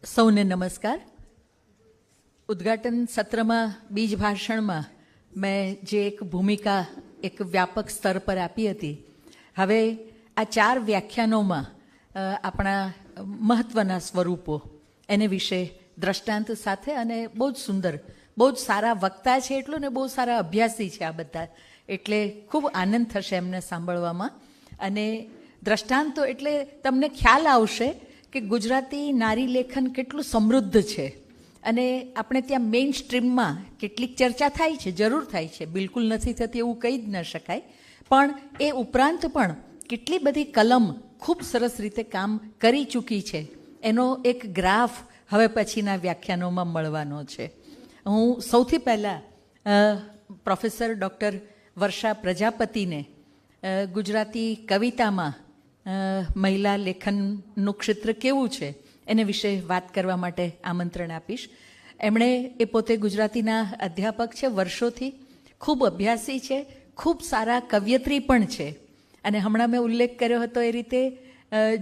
સૌને નમસ્કાર. ઉદ્ઘાટન સત્રમાં બીજ ભાષણમાં મેં જે એક ભૂમિકા એક વ્યાપક સ્તર પર આપી હતી, હવે આ 4 વ્યાખ્યાનોમાં આપણા મહત્ત્વના સ્વરૂપો એને વિશે દ્રષ્ટાંત સાથે અને બહુ જ સુંદર, બહુ જ સારા વક્તા છે એટલું ને બહુ સારા અભ્યાસી છે આ બધા, એટલે ખૂબ આનંદ થશે એમને સાંભળવામાં. અને દ્રષ્ટાંતો એટલે તમને ખ્યાલ આવશે કે ગુજરાતી નારી લેખન કેટલું સમૃદ્ધ છે. અને આપણે ત્યાં મેઇન સ્ટ્રીમમાં કેટલીક ચર્ચા થાય છે, જરૂર થાય છે, બિલકુલ નથી થતી એવું કહી જ ન શકાય, પણ એ ઉપરાંત પણ કેટલી બધી કલમ ખૂબ સરસ રીતે કામ કરી ચૂકી છે એનો એક ગ્રાફ હવે પછીના વ્યાખ્યાનોમાં મળવાનો છે. હું સૌથી પહેલાં પ્રોફેસર ડૉક્ટર વર્ષા પ્રજાપતિને ગુજરાતી કવિતામાં મહિલા લેખનનું ક્ષેત્ર કેવું છે એને વિશે વાત કરવા માટે આમંત્રણ આપીશ. એમણે એ પોતે ગુજરાતીના અધ્યાપક છે વર્ષોથી, ખૂબ અભ્યાસી છે, ખૂબ સારા કવયત્રી પણ છે. અને હમણાં મેં ઉલ્લેખ કર્યો હતો એ રીતે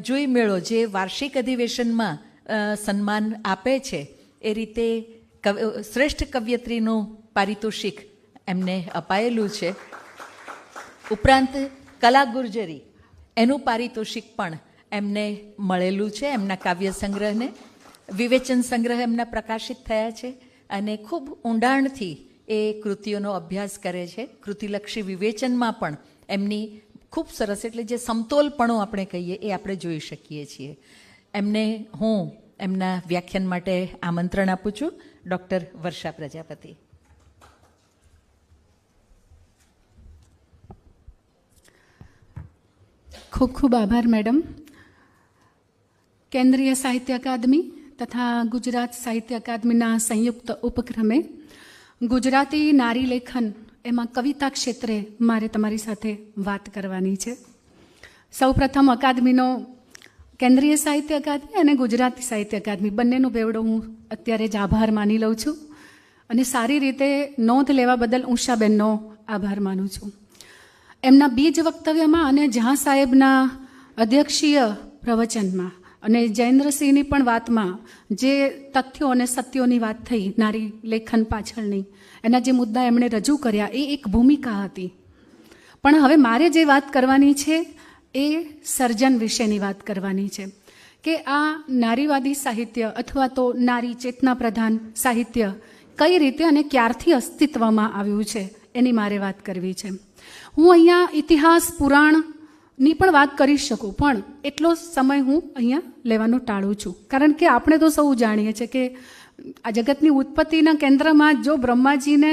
જુઈ મેળો જે વાર્ષિક અધિવેશનમાં સન્માન આપે છે એ રીતે શ્રેષ્ઠ કવયત્રીનું પારિતોષિક એમને અપાયેલું છે. ઉપરાંત કલા ગુર્જરી એનું પારિતોષિક પણ એમને મળેલું છે. એમના કાવ્ય સંગ્રહને વિવેચન સંગ્રહ એમના પ્રકાશિત થયા છે અને ખૂબ ઊંડાણથી એ કૃતિઓનો અભ્યાસ કરે છે. કૃતિલક્ષી વિવેચનમાં પણ એમની ખૂબ સરસ, એટલે જે સમતોલપણું આપણે કહીએ એ આપણે જોઈ શકીએ છીએ. એમને હું એમના વ્યાખ્યાન માટે આમંત્રણ આપું છું. ડૉક્ટર વર્ષા પ્રજાપતિ. ખૂબ ખૂબ આભાર મેડમ. કેન્દ્રીય સાહિત્ય અકાદમી તથા ગુજરાત સાહિત્ય અકાદમીના સંયુક્ત ઉપક્રમે ગુજરાતી નારી લેખન એમાં કવિતા ક્ષેત્રે મારે તમારી સાથે વાત કરવાની છે. સૌપ્રથમ અકાદમીનો કેન્દ્રીય સાહિત્ય અકાદમી અને ગુજરાતી સાહિત્ય અકાદમી બંનેનો બેવડો હું અત્યારે જ આભાર માની લઉં છું અને સારી રીતે નોંધ લેવા બદલ ઉષાબેનનો આભાર માનું છું. એમના બીજ વક્તવ્યમાં અને જહાં સાહેબના અધ્યક્ષીય પ્રવચનમાં અને જયેન્દ્રસિંહની પણ વાતમાં જે તથ્યો અને સત્યોની વાત થઈ નારી લેખન પાછળની, એના જે મુદ્દા એમણે રજૂ કર્યા એ એક ભૂમિકા હતી. પણ હવે મારે જે વાત કરવાની છે એ સર્જન વિશેની વાત કરવાની છે કે આ નારીવાદી સાહિત્ય અથવા તો નારી ચેતના પ્રધાન સાહિત્ય કઈ રીતે અને ક્યારથી અસ્તિત્વમાં આવ્યું છે એની મારે વાત કરવી છે. હું અહીંયા ઇતિહાસ પુરાણની પણ વાત કરી શકું, પણ એટલો સમય હું અહીંયા લેવાનું ટાળું છું, કારણ કે આપણે તો સૌ જાણીએ છીએ કે આ જગતની ઉત્પત્તિના કેન્દ્રમાં જો બ્રહ્માજીને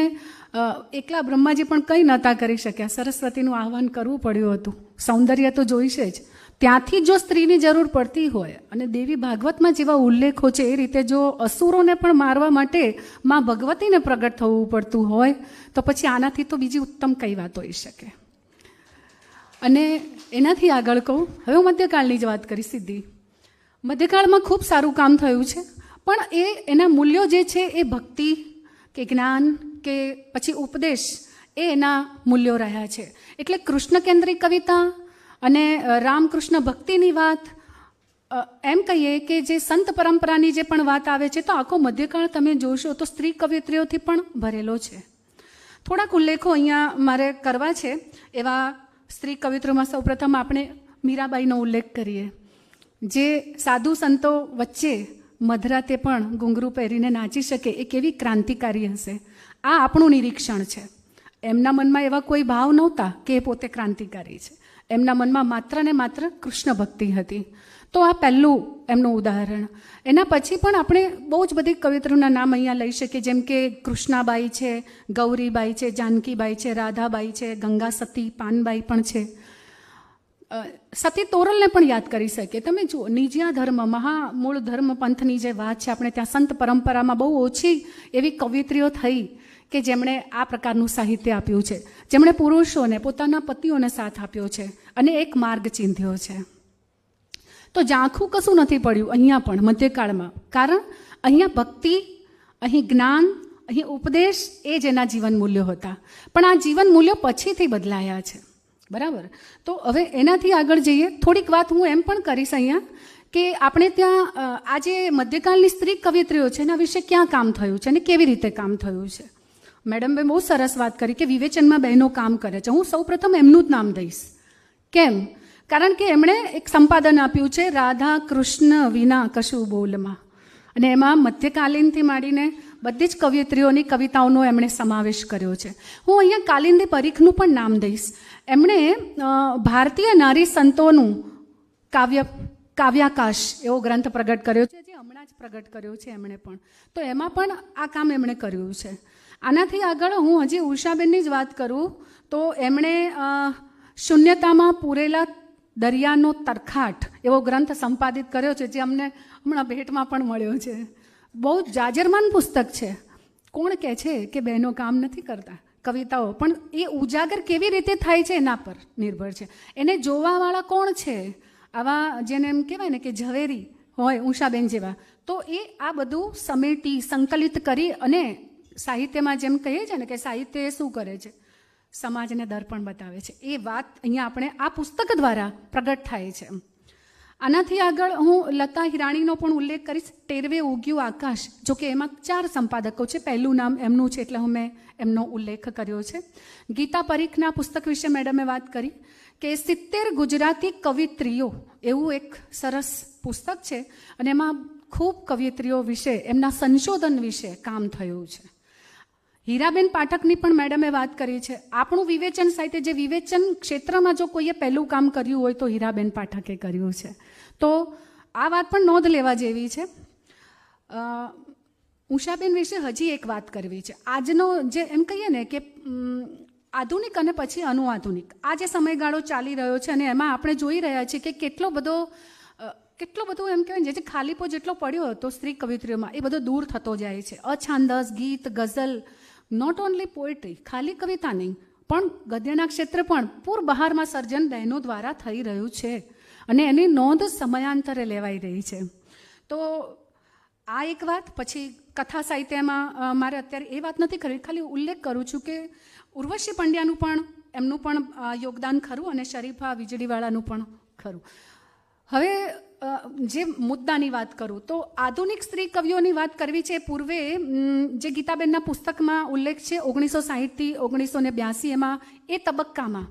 એકલા બ્રહ્માજી પણ કંઈ નહોતા કરી શક્યા, સરસ્વતીનું આહ્વાન કરવું પડ્યું હતું. સૌંદર્ય તો જોઈશે જ. ત્યાંથી જો સ્ત્રીની જરૂર પડતી હોય અને દેવી ભાગવતમાં જેવા ઉલ્લેખો છે એ રીતે જો અસુરોને પણ મારવા માટે માં ભગવતીને પ્રગટ થવું પડતું હોય તો પછી આનાથી તો બીજી ઉત્તમ કઈ વાત હોઈ શકે. અને એનાથી આગળ કહું, હવે હું મધ્યકાળની જ વાત કરી સીધી. મધ્યકાળમાં ખૂબ સારું કામ થયું છે, પણ એના મૂલ્યો જે છે એ ભક્તિ કે જ્ઞાન કે પછી ઉપદેશ એ એના મૂલ્યો રહ્યા છે. એટલે કૃષ્ણ કેન્દ્રિત કવિતા અને રામકૃષ્ણ ભક્તિની વાત, એમ કહીએ કે જે સંત પરંપરાની જે પણ વાત આવે છે તો આખો મધ્યકાળ તમે જોશો તો સ્ત્રી કવિત્રીઓથી પણ ભરેલો છે. થોડાક ઉલ્લેખો અહીંયા મારે કરવા છે. એવા સ્ત્રી કવિત્રીઓમાં સૌપ્રથમ આપણે મીરાબાઈનો ઉલ્લેખ કરીએ, જે સાધુ સંતો વચ્ચે મધરાતે પણ ઘૂંઘરું પહેરીને નાચી શકે એ કેવી ક્રાંતિકારી હશે. આ આપણું નિરીક્ષણ છે. એમના મનમાં એવા કોઈ ભાવ નહોતા કે એ પોતે ક્રાંતિકારી છે. એમના મનમાં માત્ર ને માત્ર કૃષ્ણ ભક્તિ હતી. તો આ પહેલું એમનું ઉદાહરણ. એના પછી પણ આપણે બહુ જ બધી કવિત્રીઓના નામ અહીંયા લઈ શકીએ, જેમ કે કૃષ્ણાબાઈ છે, ગૌરીબાઈ છે, જાનકીબાઈ છે, રાધાબાઈ છે, ગંગા સતી પાનબાઈ પણ છે. સતી તોરલને પણ યાદ કરી શકીએ. તમે જુઓ, નિજિયા ધર્મ મહામૂળ ધર્મ પંથની જે વાત છે, આપણે ત્યાં સંત પરંપરામાં બહુ ઓછી એવી કવિત્રીઓ થઈ કે જેમણે આ પ્રકારનું સાહિત્ય આપ્યું છે, જેમણે પુરુષોને પોતાના પતિઓને સાથ આપ્યો છે અને એક માર્ગ ચીંધ્યો છે. તો ઝાંખું કશું નથી પડ્યું અહીંયા પણ મધ્યકાળમાં, કારણ અહીંયા ભક્તિ, અહીં જ્ઞાન, અહીં ઉપદેશ એ જ એના જીવન મૂલ્યો હતા. પણ આ જીવન મૂલ્યો પછીથી બદલાયા છે. બરાબર. તો હવે એનાથી આગળ જઈએ. થોડીક વાત હું એમ પણ કરીશ અહીંયા કે આપણે ત્યાં આ જે મધ્યકાળની સ્ત્રી કવિયત્રીઓ છે એના વિશે ક્યાં કામ થયું છે અને કેવી રીતે કામ થયું છે. મેડમે બહુ સરસ વાત કરી કે વિવેચનમાં બહેનો કામ કરે છે. હું સૌપ્રથમ એમનું જ નામ દઈશ. કેમ? કારણ કે એમણે એક સંપાદન આપ્યું છે રાધા કૃષ્ણ વિના કશું બોલમાં, અને એમાં મધ્યકાલીનથી માંડીને બધી જ કવિયત્રીઓની કવિતાઓનો એમણે સમાવેશ કર્યો છે. હું અહીંયા કાલિંદી પરીખનું પણ નામ દઈશ. એમણે ભારતીય નારી સંતોનું કાવ્યાકાશ એવો ગ્રંથ પ્રગટ કર્યો છે, જે હમણાં જ પ્રગટ કર્યો છે એમણે પણ. તો એમાં પણ આ કામ એમણે કર્યું છે. આનાથી આગળ હું હજી ઉષાબેનની જ વાત કરું તો એમણે શૂન્યતામાં પૂરેલા દરિયાનો તરખાટ એવો ગ્રંથ સંપાદિત કર્યો છે, જે અમને હમણાં ભેટમાં પણ મળ્યો છે. બહુ જાજરમાન પુસ્તક છે. કોણ કહે છે કે બહેનો કામ નથી કરતા? કવિતાઓ પણ એ ઉજાગર કેવી રીતે થાય છે એના પર નિર્ભર છે. એને જોવાવાળા કોણ છે? આવા જેને એમ કહેવાય ને કે ઝવેરી હોય ઉષાબેન જેવા, તો એ આ બધું સમેટી સંકલિત કરી અને સાહિત્યમાં જેમ કહીએ છીએ ને કે સાહિત્ય શું કરે છે, સમાજને દર્પણ બતાવે છે. એ વાત અહીંયા આપણે આ પુસ્તક દ્વારા પ્રગટ થાય છે. આનાથી આગળ હું લતા હિરાણીનો પણ ઉલ્લેખ કરીશ. ટેરવે ઉગ્યું આકાશ, જો કે એમાં 4 સંપાદકો છે, પહેલું નામ એમનું છે એટલે મેં એમનો ઉલ્લેખ કર્યો છે. ગીતા પરીખના પુસ્તક વિશે મેડમે વાત કરી કે 70 ગુજરાતી કવિત્રીઓ એવું એક સરસ પુસ્તક છે, અને એમાં ખૂબ કવિત્રીઓ વિશે એમના સંશોધન વિશે કામ થયું છે. હીરાબેન પાઠકની પણ મેડમે વાત કરી છે. આપણું વિવેચન સાહિત્ય, જે વિવેચન ક્ષેત્રમાં જો કોઈએ પહેલું કામ કર્યું હોય તો હીરાબેન પાઠકે કર્યું છે. તો આ વાત પણ નોંધ લેવા જેવી છે. ઉષાબેન વિશે હજી એક વાત કરવી છે. આજનો જે એમ કહીએ ને કે આધુનિક અને પછી અનુઆધુનિક આ જે સમયગાળો ચાલી રહ્યો છે, અને એમાં આપણે જોઈ રહ્યા છીએ કે કેટલો બધો એમ કહેવાય ને જે ખાલીપો જેટલો પડ્યો હતો સ્ત્રી કવિત્રીઓમાં, એ બધો દૂર થતો જાય છે. અછાંદસ, ગીત, ગઝલ, નોટ ઓનલી પોએટ્રી, ખાલી કવિતા નહીં પણ ગદ્યના ક્ષેત્રે પણ પૂર બહારમાં સર્જન બહેનો દ્વારા થઈ રહ્યું છે, અને એની નોંધ સમયાંતરે લેવાઈ રહી છે. તો આ એક વાત. પછી કથા સાહિત્યમાં મારે અત્યારે એ વાત નથી કરવી, ખાલી ઉલ્લેખ કરું છું કે ઉર્વશી પંડ્યાનું પણ એમનું પણ યોગદાન ખરું, અને શરીફા વીજળીવાળાનું પણ ખરું. હવે જે મુદ્દાની વાત કરું તો આધુનિક સ્ત્રી કવિઓની વાત કરવી છે. પૂર્વે જે ગીતાબેનના પુસ્તકમાં ઉલ્લેખ છે 1960થી 1982, એમાં એ તબક્કામાં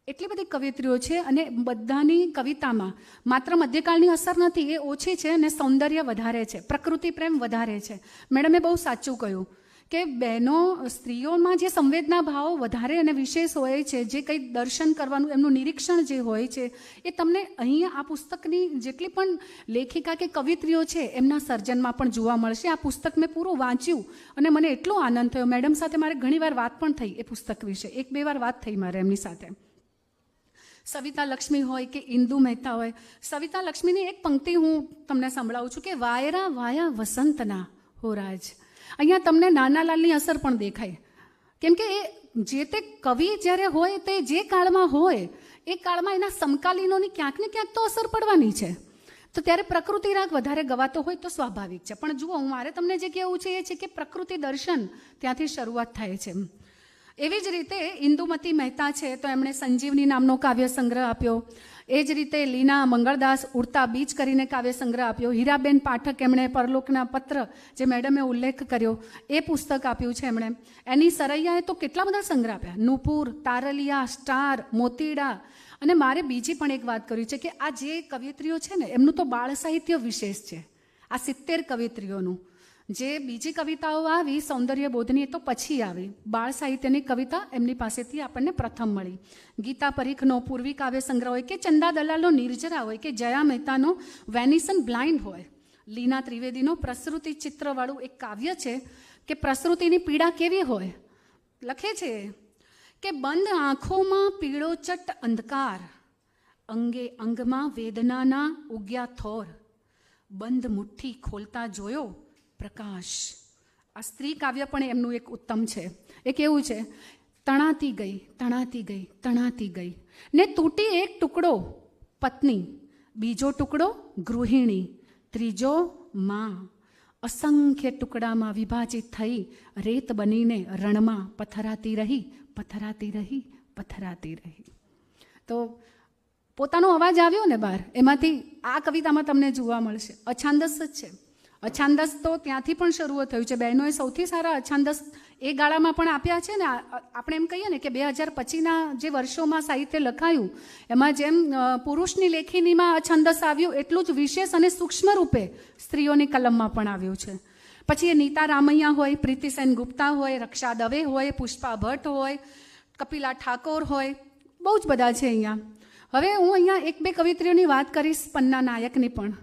એટલી બધી કવિત્રીઓ છે, અને બધાની કવિતામાં માત્ર મધ્યકાળની અસર નથી, એ ઓછી છે, અને સૌંદર્ય વધારે છે, પ્રકૃતિ પ્રેમ વધારે છે. મેડમે બહુ સાચું કહ્યું કે બહેનો સ્ત્રીઓમાં જે સંવેદના ભાવ વધારે અને વિશેષ હોય છે, જે કંઈ દર્શન કરવાનું એમનું નિરીક્ષણ જે હોય છે, એ તમને અહીંયા આ પુસ્તકની જેટલી પણ લેખિકા કે કવિત્રીઓ છે એમના સર્જનમાં પણ જોવા મળશે. આ પુસ્તક મેં પૂરું વાંચ્યું અને મને એટલો આનંદ થયો. મેડમ સાથે મારે ઘણીવાર વાત પણ થઈ એ પુસ્તક વિશે, 1-2 વાર વાત થઈ મારે એમની સાથે. સવિતા લક્ષ્મી હોય કે ઇન્દુ મહેતા હોય. સવિતા લક્ષ્મીની એક પંક્તિ હું તમને સંભળાવું છું કે વાયરા વાયા વસંતના હો રાજ. અહીંયા તમને નાનાલાલની અસર પણ દેખાય, કેમ કે એ જે તે કવિ જ્યારે હોય તે જે કાળમાં હોય એ કાળમાં એના સમકાલીનોની ક્યાંક ને ક્યાંક તો અસર પડવાની છે. તો ત્યારે પ્રકૃતિ રાગ વધારે ગવાતો હોય તો સ્વાભાવિક છે. પણ જુઓ, મારે તમને જે કહેવું છે એ છે કે પ્રકૃતિ દર્શન ત્યાંથી શરૂઆત થાય છે. એવી જ રીતે ઇન્દુમતી મહેતા છે તો એમણે સંજીવની નામનો કાવ્ય સંગ્રહ આપ્યો. એ જ રીતે લીના મંગળદાસ ઉડતા બીજ કરીને કાવ્ય સંગ્રહ આપ્યો. હીરાબેન પાઠક એમણે પરલોકના પત્ર જે મેડમે ઉલ્લેખ કર્યો એ પુસ્તક આપ્યું છે એમણે. એની સરૈયાએ તો કેટલા બધા સંગ્રહ આપ્યા, નુપુર, તારલિયા, સ્ટાર, મોતીડા. અને મારે બીજી પણ એક વાત કરવી છે કે આ જે કવિત્રીઓ છે ને એમનું તો બાળ સાહિત્ય વિશેષ છે. આ 70 કવિત્રીઓનું જે બીજી કવિતાઓ આવી સૌંદર્ય બોધની એ તો પછી આવી. બાળ સાહિત્યની કવિતા એમની પાસેથી આપણને પ્રથમ મળી. ગીતા પરીખનો પૂર્વી કાવ્ય સંગ્રહ હોય કે ચંદા દલાલનો નિર્જરા હોય કે જયા મહેતાનો વેનિસન બ્લાઇન્ડ હોય, લીના ત્રિવેદીનો પ્રસૃતિ ચિત્રવાળું એક કાવ્ય છે કે પ્રસૃતિની પીડા કેવી હોય. લખે છે કે બંધ આંખોમાં પીળો ચટ અંધકાર, અંગે અંગમાં વેદનાના ઉગ્યા થોર, બંધ મુઠ્ઠી ખોલતા જોયો પ્રકાશ. આ સ્ત્રી કાવ્ય પણ એમનું એક ઉત્તમ છે. એ કેવું છે, તણાતી ગઈ તણાતી ગઈ તણાતી ગઈ ને તૂટી એક ટુકડો પત્ની, બીજો ટુકડો ગૃહિણી, ત્રીજો માં, અસંખ્ય ટુકડામાં વિભાજિત થઈ રેત બનીને રણમાં પથરાતી રહી પથરાતી રહી પથરાતી રહી. તો પોતાનો અવાજ આવ્યો ને બહાર, એમાંથી આ કવિતામાં તમને જોવા મળશે. અછાંદસ જ છે. અછાંદસ તો ત્યાંથી પણ શરૂ થયું છે. બહેનોએ સૌથી સારા અછાંદસ એ ગાળામાં પણ આપ્યા છે ને. આપણે એમ કહીએ ને કે 2000 પછીના જે વર્ષોમાં સાહિત્ય લખાયું એમાં જેમ પુરુષની લેખીનીમાં અછાંદસ આવ્યું એટલું જ વિશેષ અને સૂક્ષ્મ રૂપે સ્ત્રીઓની કલમમાં પણ આવ્યું છે. પછી એ નીતા રામૈયા હોય, પ્રીતિસેન ગુપ્તા હોય, રક્ષા દવે હોય, પુષ્પા ભટ્ટ હોય, કપિલા ઠાકોર હોય, બહુ જ બધા છે અહીંયા. હવે હું અહીંયા એક બે કવિત્રીઓની વાત કરીશ, પન્ના નાયકની પણ.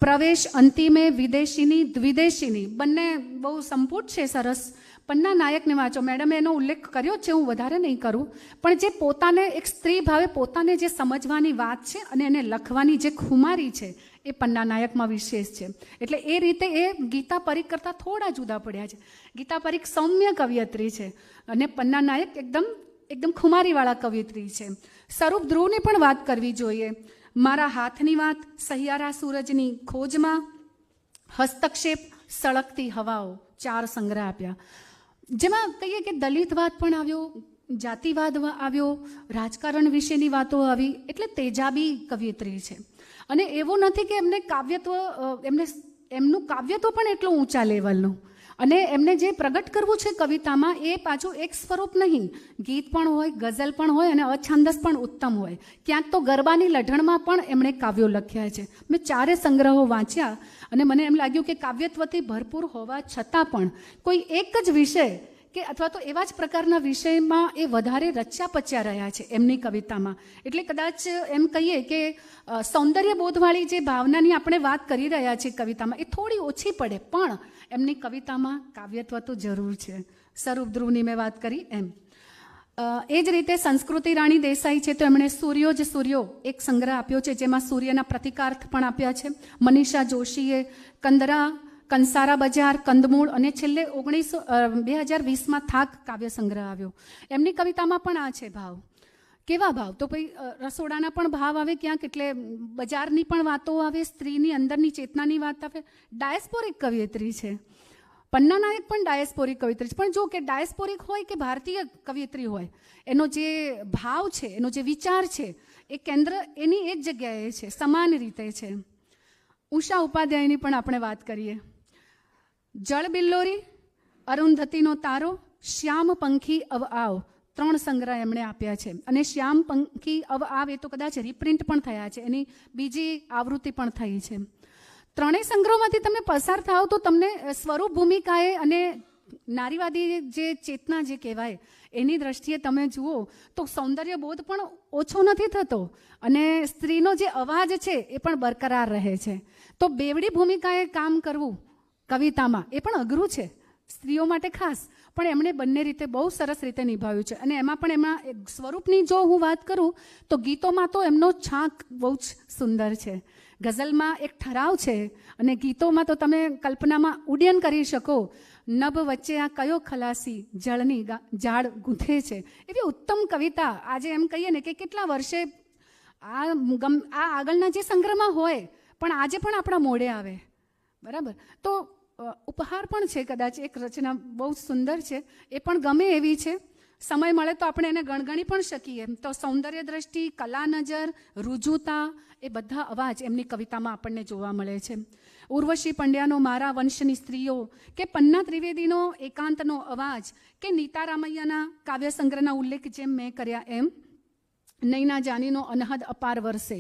પ્રવેશ અંતિમે વિદેશીની દ્વિદેશીની, બંને બહુ સંપુટ છે, સરસ. પન્ના નાયકને વાંચો. મેડમે એનો ઉલ્લેખ કર્યો છે, હું વધારે નહીં કરું, પણ જે પોતાને એક સ્ત્રી ભાવે પોતાને જે સમજવાની વાત છે અને એને લખવાની જે ખુમારી છે એ પન્ના નાયકમાં વિશેષ છે. એટલે એ રીતે એ ગીતા પરીખ કરતાં થોડા જુદા પડ્યા છે. ગીતા પરીખ સૌમ્ય કવિયત્રી છે અને પન્ના નાયક એકદમ ખુમારીવાળા કવિયત્રી છે. સ્વરૂપ ધ્રુવની પણ વાત કરવી જોઈએ. મારા હાથની વાત, સહિયારા સૂરજની ખોજમાં, હસ્તક્ષેપ, સળગતી હવાઓ, 4 સંગ્રહ આપ્યા. જેમાં કહીએ કે દલિતવાદ પણ આવ્યો, જાતિવાદ આવ્યો, રાજકારણ વિશેની વાતો આવી. એટલે તેજાબી કવિયત્રી છે. અને એવું નથી કે એમનું કાવ્યત્વ પણ એટલું ઊંચા લેવલનું. અને એમને જે પ્રગટ કરવું છે કવિતામાં એ પાછું એક સ્વરૂપ નહીં, ગીત પણ હોય, ગઝલ પણ હોય અને અછાંદસ પણ ઉત્તમ હોય. ક્યાંક તો ગરબાની લઢણમાં પણ એમણે કાવ્યો લખ્યા છે. મેં 4 સંગ્રહો વાંચ્યા અને મને એમ લાગ્યું કે કાવ્યત્વથી ભરપૂર હોવા છતાં પણ કોઈ એક જ વિષય કે અથવા તો એવા જ પ્રકારના વિષયમાં એ વધારે રચ્યા પચ્યા રહ્યા છે એમની કવિતામાં. એટલે કદાચ એમ કહીએ કે સૌંદર્ય બોધવાળી જે ભાવનાની આપણે વાત કરી રહ્યા છીએ કવિતામાં એ થોડી ઓછી પડે, પણ એમની કવિતામાં કાવ્યત્વ તો જરૂર છે. સ્વરૂપ ધ્રુવની મેં વાત કરી એમ. એ જ રીતે સંસ્કૃતિ રાણી દેસાઈ છે તો એમણે સૂર્યો જ સૂર્યો એક સંગ્રહ આપ્યો છે જેમાં સૂર્યના પ્રતિકાર્થ પણ આપ્યા છે. મનીષા જોશીએ કંસારા બજાર, કંદમૂળ અને છેલ્લે 2020માં થાક કાવ્ય સંગ્રહ આવ્યો. એમની કવિતામાં પણ આ છે ભાવ. કેવા ભાવ? તો ભાઈ રસોડાના પણ ભાવ આવે ક્યાંક, એટલે બજારની પણ વાતો આવે, સ્ત્રીની અંદરની ચેતનાની વાત આવે. ડાયસ્પોરિક કવિયત્રી છે. પન્ના નાયક પણ ડાયસ્પોરિક કવિયત્રી છે. પણ જો કે ડાયસ્પોરિક હોય કે ભારતીય કવિયત્રી હોય, એનો જે ભાવ છે, એનો જે વિચાર છે એ કેન્દ્ર એની એ જ જગ્યાએ છે, સમાન રીતે છે. ઉષા ઉપાધ્યાયની પણ આપણે વાત કરીએ. જળ બિલ્લોરી, અરુંધતીનો તારો, શ્યામ પંખી અવ આવ, 3 સંગ્રહ એમણે આપ્યા છે. અને શ્યામ પંખી અવ આવ એ તો કદાચ રિપ્રિન્ટ પણ થયા છે, એની બીજી આવૃત્તિ પણ થઈ છે. 3 સંગ્રહોમાંથી તમે પસાર થાવ તો તમને સ્વરૂપ ભૂમિકાએ અને નારીવાદી જે ચેતના જે કહેવાય એની દ્રષ્ટિએ તમે જુઓ તો સૌંદર્ય બોધ પણ ઓછો નથી થતો અને સ્ત્રીનો જે અવાજ છે એ પણ બરકરાર રહે છે. તો બેવડી ભૂમિકાએ કામ કરવું કવિતામાં એ પણ અઘરું છે સ્ત્રીઓ માટે ખાસ, પણ એમણે બંને રીતે બહુ સરસ રીતે નિભાવ્યું છે. અને એમાં પણ એમાં સ્વરૂપની જો હું વાત કરું તો ગીતોમાં તો એમનો છાંક બહુ જ સુંદર છે. ગઝલમાં એક ઠરાવ છે અને ગીતોમાં તો તમે કલ્પનામાં ઉડ્ડયન કરી શકો. નભ વચ્ચે આ કયો ખલાસી જળની ઝાડ ગૂંથે છે, એવી ઉત્તમ કવિતા. આજે એમ કહીએ ને કે કેટલા વર્ષે આ આગળના જે સંગ્રહમાં હોય પણ આજે પણ આપણા મોઢે આવે, બરાબર. તો ઉપહાર પણ છે, કદાચ એક રચના બહુ સુંદર છે, એ પણ ગમે એવી છે. સમય મળે તો આપણે એને ગણગણી પણ શકીએ. તો સૌંદર્ય દ્રષ્ટિ, કલા નજર, રુજુતા એ બધા અવાજ એમની કવિતામાં આપણને જોવા મળે છે. ઉર્વશી પંડ્યાનો મારા વંશની સ્ત્રીઓ, કે પન્ના ત્રિવેદીનો એકાંતનો અવાજ, કે નીતા રામૈયાના કાવ્ય સંગ્રહના ઉલ્લેખ જેમ મેં કર્યા એમ નૈના જાનીનો અનહદ અપાર વર્ષે.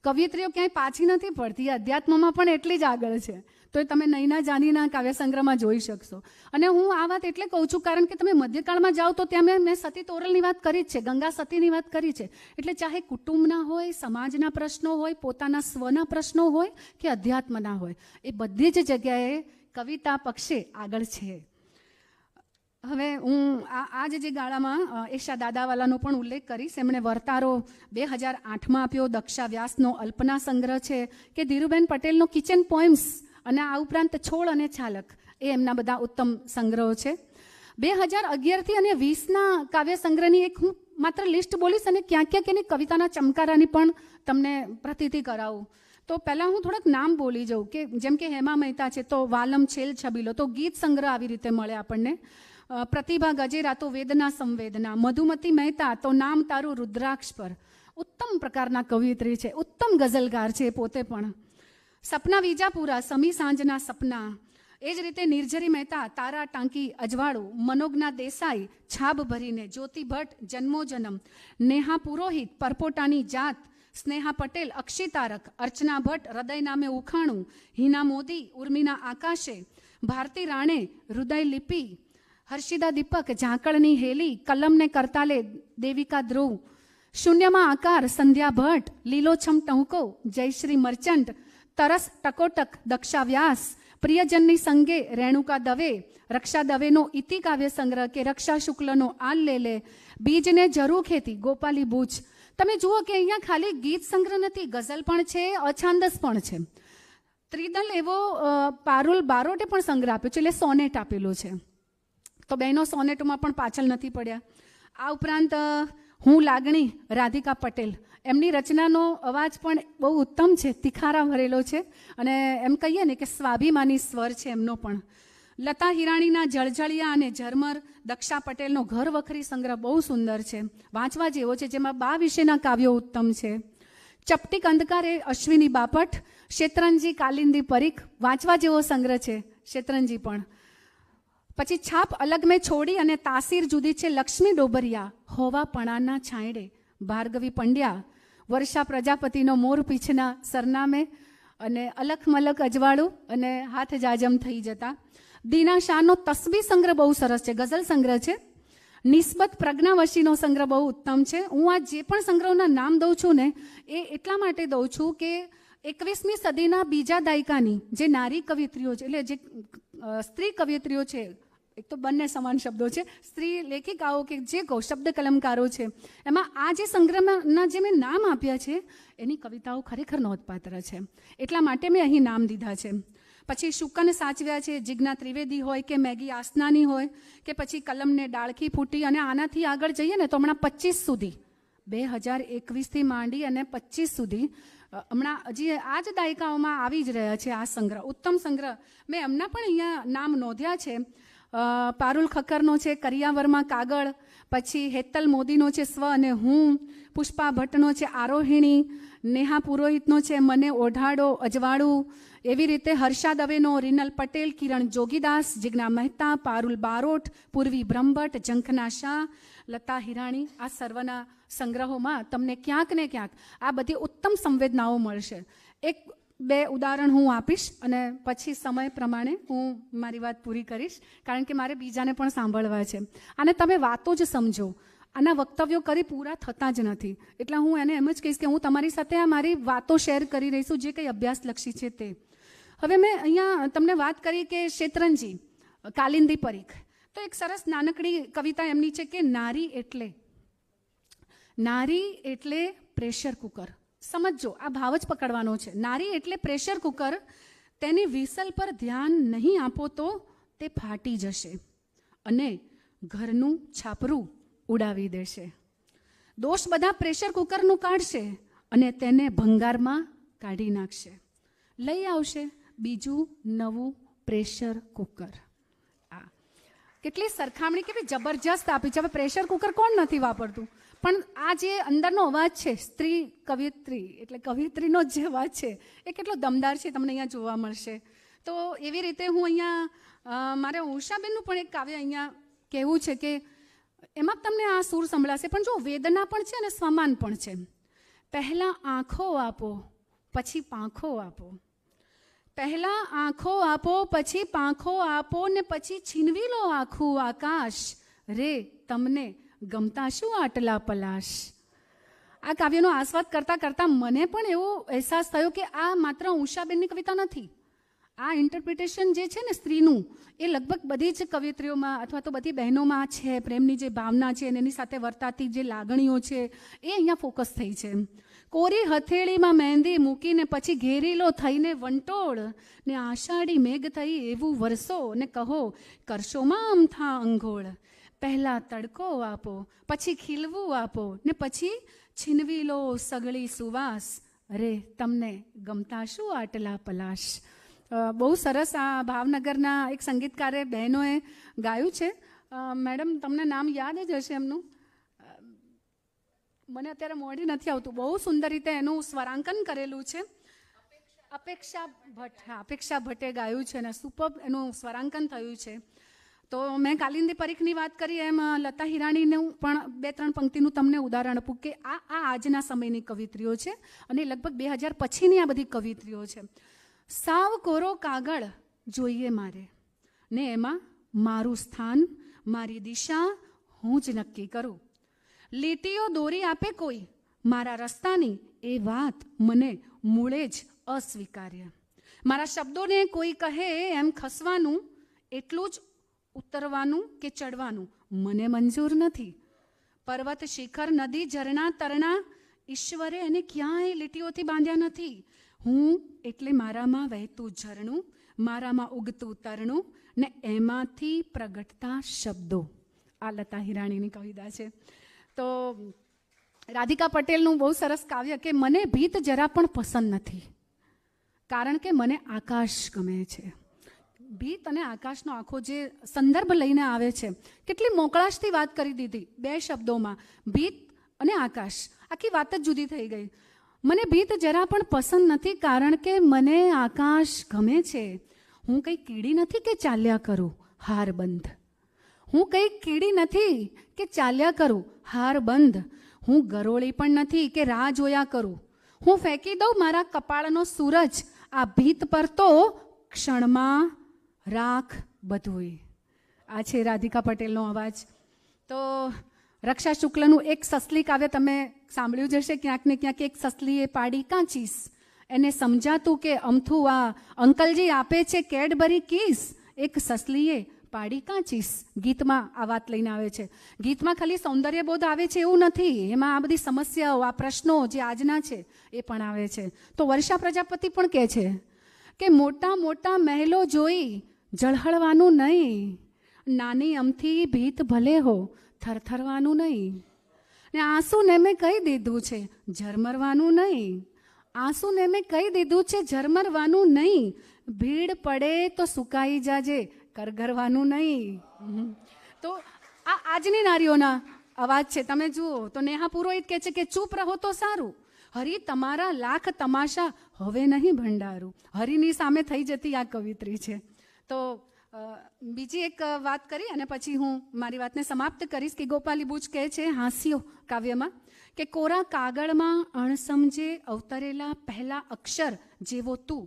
કવિયત્રીઓ ક્યાંય પાછી નથી પડતી, અધ્યાત્મમાં પણ એટલી જ આગળ છે. તો એ તમે નૈના જાનીના કાવ્ય સંગ્રહમાં જોઈ શકશો. અને હું આ વાત એટલે કહું છું કારણ કે તમે મધ્યકાળમાં જાઓ તો ત્યાં મેં સતી તોરલની વાત કરી જ છે, ગંગા સતીની વાત કરી છે. એટલે ચાહે કુટુંબના હોય, સમાજના પ્રશ્નો હોય, પોતાના સ્વના પ્રશ્નો હોય કે અધ્યાત્મના હોય, એ બધી જ જગ્યાએ કવિતા પક્ષે આગળ છે. હવે હું આ જે ગાળામાં એશા દાદાવાલાનો પણ ઉલ્લેખ કરીશ. એમણે વર્તારો 2008માં આપ્યો. દક્ષા વ્યાસનો અલ્પના સંગ્રહ છે, કે ધીરુબેન પટેલનો કિચન પોએમ્સ, અને આ ઉપરાંત છોડ અને છાલક એ એમના બધા ઉત્તમ સંગ્રહો છે. 2011થી અને 20ના કાવ્ય સંગ્રહની એક હું માત્ર લિસ્ટ બોલીશ અને ક્યાંક ક્યાંક એની કવિતાના ચમકારાની પણ તમને પ્રતીતિ કરાવું. તો પહેલાં હું થોડાક નામ બોલી જાઉં, કે જેમ કે હેમા મહેતા છે તો વાલમ છેલ છબીલો, તો ગીત સંગ્રહ આવી રીતે મળે આપણને. પ્રતિભા ગજેરા તો વેદના સંવેદના, મધુમતી મહેતા તો નામ તારું રુદ્રાક્ષ પર, ઉત્તમ પ્રકારના કવિયત્રી છે, ઉત્તમ ગઝલકાર છે પોતે પણ. સપના વિજાપુરા, સમી સાંજના સપના. એ જ રીતે નિર્જરી મહેતા, તારા ટાંકી અજવાળું, મનોજ્ઞા દેસાઈ, છાબ ભરીને, જ્યોતિ ભટ્ટ, જન્મો જન્મ, નેહા પુરોહિત, પરપોટાની જાત, સ્નેહા પટેલ, અક્ષી તારક, અર્ચના ભટ્ટ, હૃદય નામે ઉખાણું, હિના મોદી, ઉર્મિના આકાશે, ભારતી રાણે, હૃદય લિપિ, હર્ષિદા દીપક, ઝાંકળની હેલી, કલમને કરતાલે, દેવિકા ધ્રુવ, શૂન્યમાં આકાર, સંધ્યા ભટ્ટ, લીલોછમ ટહુકો, જયશ્રી મર્ચન્ટ, તરસ ટકોટક, દક્ષા વ્યાસ, પ્રિયજનની સંગે, રેણુકા દવે, રક્ષા દવેનો ઇતિ કાવ્ય સંગ્રહ કે રક્ષા શુક્લનો આલ લે લે, બીજને જરૂર ખેતી, ગોપાલી બુચ. તમે જુઓ કે અહીંયા ખાલી ગીત સંગ્રહ નથી, ગઝલ પણ છે, અછાંદસ પણ છે. ત્રિદલ એવો પારુલ બારોટે પણ સંગ્રહ આપ્યો છે, એટલે સોનેટ આપેલો છે. તો બહેનો સોનેટોમાં પણ પાછળ નથી પડ્યા. આ ઉપરાંત હું લાગણી, રાધિકા પટેલ, એમની રચનાનો અવાજ પણ બહુ ઉત્તમ છે, તિખારા ભરેલો છે, અને એમ કહીએ ને કે સ્વાભિમાની સ્વર છે એમનો પણ. લતા હિરાણીના જળજળિયા અને ઝરમર, દક્ષા પટેલનો ઘર વખરી સંગ્રહ બહુ સુંદર છે, વાંચવા જેવો છે, જેમાં બા વિશેના કાવ્યો ઉત્તમ છે. ચપટીક અંધકારે અશ્વિની બાપટ, શેત્રંજી કાલિંદી પરીખ, વાંચવા જેવો સંગ્રહ છે શેત્રંજી પણ. પછી છાપ અલગ મેં છોડી અને તાસીર જુદી છે, લક્ષ્મી ડોબરિયા, હોવા પણાના છાંયડે, ભાર્ગવી પંડ્યા, વર્ષા પ્રજાપતિનો મોર પીછના સરનામે, અને અલખ મલક અજવાળું અને હાથ જાજમ થઈ જતા. દીના શાહનો તસ્બી સંગ્રહ બહુ સરસ છે, ગઝલ સંગ્રહ છે. નિસ્બત પ્રજ્ઞાવશીનો સંગ્રહ બહુ ઉત્તમ છે. હું આ જે પણ સંગ્રહના નામ દઉં છું ને એ એટલા માટે દઉં છું કે 21મી સદીના બીજા દાયકાની જે નારી કવિત્રીઓ છે, એટલે જે સ્ત્રી કવિત્રીઓ છે, એક તો બંને સમાન શબ્દો છે, સ્ત્રી લેખિકાઓ કે જે શબ્દ કલમકારો છે, એમાં આ જે સંગ્રહના જે મેં નામ આપ્યા છે એની કવિતાઓ ખરેખર નોંધપાત્ર છે, એટલા માટે મેં અહીં નામ દીધા છે. પછી શુકન સાચવ્યા છે, જિજ્ઞા ત્રિવેદી હોય કે મેગી આસનાની હોય કે પછી કલમને ડાળખી ફૂટી, અને આનાથી આગળ જઈએ ને તો હમણાં 25 સુધી, 2021થી માંડી અને 25 સુધી હમણાં હજી આ જ દાયકાઓમાં આવી જ રહ્યા છે આ સંગ્રહ, ઉત્તમ સંગ્રહ. મેં એમના પણ અહીંયા નામ નોંધ્યા છે. પારુલ ખક્કરનો છે કરિયાવરમાં કાગળ, પછી હેતલ મોદીનો છે સ્વ અને હું, પુષ્પા ભટ્ટનો છે આરોહિણી, નેહા પુરોહિતનો છે મને ઓઢાડો અજવાળું, એવી રીતે હર્ષા દવેનો રીનલ પટેલ, કિરણ જોગીદાસ, જિજ્ઞા મહેતા, પારુલ બારોટ, પૂર્વી બ્રહ્મભટ્ટ, ઝંખના શાહ, લતા હિરાણી, આ સર્વના સંગ્રહોમાં તમને ક્યાંક ને ક્યાંક આ બધી ઉત્તમ સંવેદનાઓ મળશે. એક બે ઉદાહરણ હું આપીશ અને પછી સમય પ્રમાણે હું મારી વાત પૂરી કરીશ, કારણ કે મારે બીજાને પણ સાંભળવા છે. અને તમે વાતો જ સમજો, આના વક્તવ્યો કરી પૂરા થતા જ નથી, એટલે હું એને એમ જ કહીશ કે હું તમારી સાથે આ મારી વાતો શેર કરી રહી છું જે કંઈ અભ્યાસલક્ષી છે તે. હવે મેં અહીંયા તમને વાત કરી કે શેત્રંજી કાલિંદી પરીખ, તો એક સરસ નાનકડી કવિતા એમની છે કે નારી એટલે પ્રેશર કુકર. સમજો, આ ભાવ જ પકડવાનો છે. નારી એટલે પ્રેશર કુકર, તેની વિસલ પર ધ્યાન નહીં આપો તો તે ફાટી જશે અને ઘરનું છાપરું ઉડાવી દેશે. દોષ બધા પ્રેશર કુકરનું કાઢશે અને તેને ભંગારમાં કાઢી નાખશે. લઈ આવશે બીજું નવું પ્રેશર કુકર. આ કેટલી સરખામણી કેવી જબરજસ્ત આપી છે. હવે પ્રેશર કુકર કોણ નથી વાપરતું, પણ આ જે અંદરનો અવાજ છે સ્ત્રી કવિયત્રી એટલે કવિયત્રીનો જે અવાજ છે એ કેટલો દમદાર છે, તમને અહીંયા જોવા મળશે. તો એવી રીતે હું અહીંયા મારે ઉષાબેનનું પણ એક કાવ્ય અહીંયા કહેવું છે કે એમાં તમને આ સૂર સંભળાશે, પણ જો વેદના પણ છે અને સ્વમાન પણ છે. પહેલાં આંખો આપો પછી પાંખો આપો, પહેલાં આંખો આપો પછી પાંખો આપો ને પછી છીનવી લો આખું આકાશ, રે તમને ગમતા શું આટલા પલાશ. આ કાવ્યનો આસ્વાદ કરતાં કરતાં મને પણ એવો અહેસાસ થયો કે આ માત્ર ઉષાબેનની કવિતા નથી. આ ઇન્ટરપ્રિટેશન જે છે ને સ્ત્રીનું, એ લગભગ બધી જ કવિત્રીઓમાં અથવા તો બધી બહેનોમાં છે. પ્રેમની જે ભાવના છે અને એની સાથે વર્તાતી જે લાગણીઓ છે એ અહીંયા ફોકસ થઈ છે. કોરી હથેળીમાં મહેંદી મૂકીને પછી ઘેરીલો થઈને વંટોળ ને આષાઢી મેઘ થઈ એવું વરસો ને કહો કરશોમાં અમથા અંઘોળ. પહેલાં તડકો આપો પછી ખીલવું આપો ને પછી છીનવી લો સગળી સુવાસ, અરે તમને ગમતા શું આટલા પલાશ. બહુ સરસ આ ભાવનગરના એક સંગીતકારે બહેનોએ ગાયું છે. મેડમ તમને નામ યાદ જ હશે એમનું, મને અત્યારે મોઢે નથી આવતું. બહુ સુંદર રીતે એનું સ્વરાંકન કરેલું છે. અપેક્ષા ભટ્ટ, હા, અપેક્ષા ભટ્ટે ગાયું છે અને સુપર એનું સ્વરાંકન થયું છે. તો મેં કાલિંદી પરીખની વાત કરી એમ લતા હિરાણીનું પણ 2-3 પંક્તિનું તમને ઉદાહરણ આપું કે આ આજના સમયની કવિત્રીઓ છે અને લગભગ 2000 પછીની આ બધી કવિત્રીઓ છે. સાવ કોરો કાગળ જોઈએ મારે ને એમાં મારું સ્થાન, મારી દિશા હું જ નક્કી કરું. લીટીઓ દોરી આપે કોઈ મારા રસ્તાની, એ વાત મને મૂળે જ અસ્વીકાર્ય. મારા શબ્દોને કોઈ કહે એમ ખસવાનું, એટલું જ ઉતરવાનું કે ચડવાનું મને મંજૂર નથી. પર્વત, શિખર, નદી, ઝરણા, તરણા ઈશ્વરે એને ક્યાંય લીટીઓથી બાંધ્યા નથી. હું એટલે મારામાં વહેતું ઝરણું, મારામાં ઉગતું તરણું ને એમાંથી પ્રગટતા શબ્દો. આ લતા હિરાણીની કવિતા છે. તો રાધિકા પટેલનું બહુ સરસ કાવ્ય કે મને ભીત જરા પણ પસંદ નથી, કારણ કે મને આકાશ ગમે છે. ભીત અને આકાશનો આખો જે સંદર્ભ લઈને આવે છે, કેટલી મોકળાશથી વાત કરી દીધી 2 શબ્દોમાં, ભીત અને આકાશ. આખી વાત જ જુદી થઈ ગઈ. મને ભીત જરા પણ પસંદ નથી, કારણ કે મને આકાશ ગમે છે. હું કંઈ કીડી નથી કે ચાલ્યા કરું હાર બંધ. હું કંઈ કીડી નથી કે ચાલ્યા કરું હાર બંધ. હું ગરોળી પણ નથી કે રાહ જોયા કરું. હું ફેંકી દઉં મારા કપાળનો સૂરજ આ ભીત પર, તો ક્ષણમાં રાખ બધુંય. આ છે રાધિકા પટેલનો અવાજ. તો રક્ષા શુક્લનું એક સસલી કાવ્ય તમે સાંભળ્યું જ હશે ક્યાંક ને ક્યાંક. એક સસલીએ પાડી કાંચીસ, એને સમજાતું કે અમથું આ અંકલજી આપે છે કેડબરી કીસ. એક સસલીએ પાડી કાંચીસ ગીતમાં આ વાત લઈને આવે છે. ગીતમાં ખાલી સૌંદર્યબોધ આવે છે એવું નથી, એમાં આ બધી સમસ્યાઓ, આ પ્રશ્નો જે આજના છે એ પણ આવે છે. તો વર્ષા પ્રજાપતિ પણ કહે છે કે મોટા મોટા મહેલો જોઈ ઝળહળવાનું નહીં, નાની અમથી ભીત ભલે હો થરથરવાનું નહીં. ને આંસુને મેં કહી દીધું છે ઝરમરવાનું નહીં. આંસુને મેં કહી દીધું છે ઝરમરવાનું નહીં. ભીડ પડે તો સુકાઈ જાજે કરગરવાનું નહીં. તો આ આજની નારીઓના અવાજ છે. તમે જુઓ તો નેહા પુરોહિત કહે છે કે ચૂપ રહો તો સારું, હરી તમારા લાખ તમાશા હવે નહીં ભંડારું. હરિની સામે થઈ જતી આ કવિત્રી છે. તો બીજી એક વાત કરી અને પછી હું મારી વાતને સમાપ્ત કરીશ કે ગોપાલી બુચ કહે છે હાસ્યો કાવ્યમાં કે કોરા કાગળમાં અણસમજે અવતરેલા પહેલા અક્ષર જેવો તું,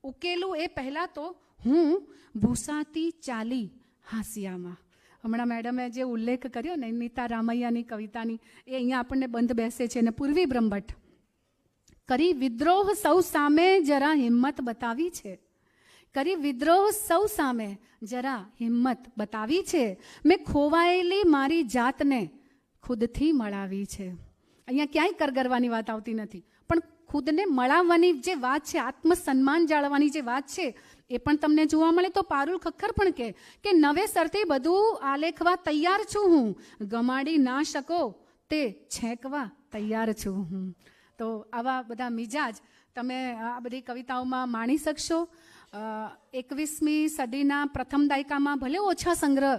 ઉકેલું એ પહેલાં તો હું ભૂસાતી ચાલી હાસ્યામાં. હમણાં મેડમે જે ઉલ્લેખ કર્યો ને નીતા રામૈયાની કવિતાની, એ અહીંયા આપણને બંધ બેસે છે. અને પૂર્વી બ્રહ્મભટ્ટ કરી વિદ્રોહ સૌ સામે જરા હિંમત બતાવી છે. કરી વિદ્રોહ સૌ સામે જરા હિંમત બતાવી છે. મેં ખોવાયેલી મારી જાતને ખુદથી મળાવી છે. અહીંયા ક્યાંય કરગરવાની વાત આવતી નથી, પણ ખુદને મળાવવાની જે વાત છે, આત્મસન્માન જાળવવાની જે વાત છે એ પણ તમને જોવા મળે. તો પારુલ ખખ્ખર પણ કહે કે નવેસરથી બધું આલેખવા તૈયાર છું હું, ગમાડી ના શકો તે છેંકવા તૈયાર છું હું. તો આવા બધા મિજાજ તમે આ બધી કવિતાઓમાં માણી શકશો. 21મી સદીના પ્રથમ દાયકામાં ભલે ઓછા સંગ્રહ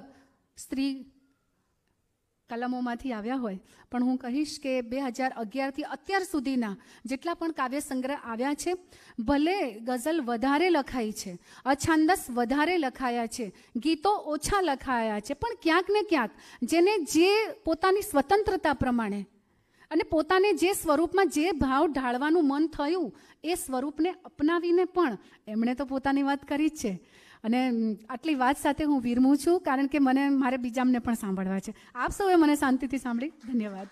સ્ત્રી કલમોમાંથી આવ્યા હોય, પણ હું કહીશ કે 2011થી અત્યાર સુધીના જેટલા પણ કાવ્ય સંગ્રહ આવ્યા છે, ભલે ગઝલ વધારે લખાઈ છે, અછાંદસ વધારે લખાયા છે, ગીતો ઓછા લખાયા છે, પણ ક્યાંક ને ક્યાંક જેને જે પોતાની સ્વતંત્રતા પ્રમાણે અને પોતાને જે સ્વરૂપમાં જે ભાવ ઢાળવાનું મન થયું એ સ્વરૂપને અપનાવીને પણ એમણે તો પોતાની વાત કરી જ છે. અને આટલી વાત સાથે હું વિરમું છું, કારણ કે મારે બીજામને પણ સાંભળવા છે. આપ સૌએ મને શાંતિથી સાંભળી. ધન્યવાદ.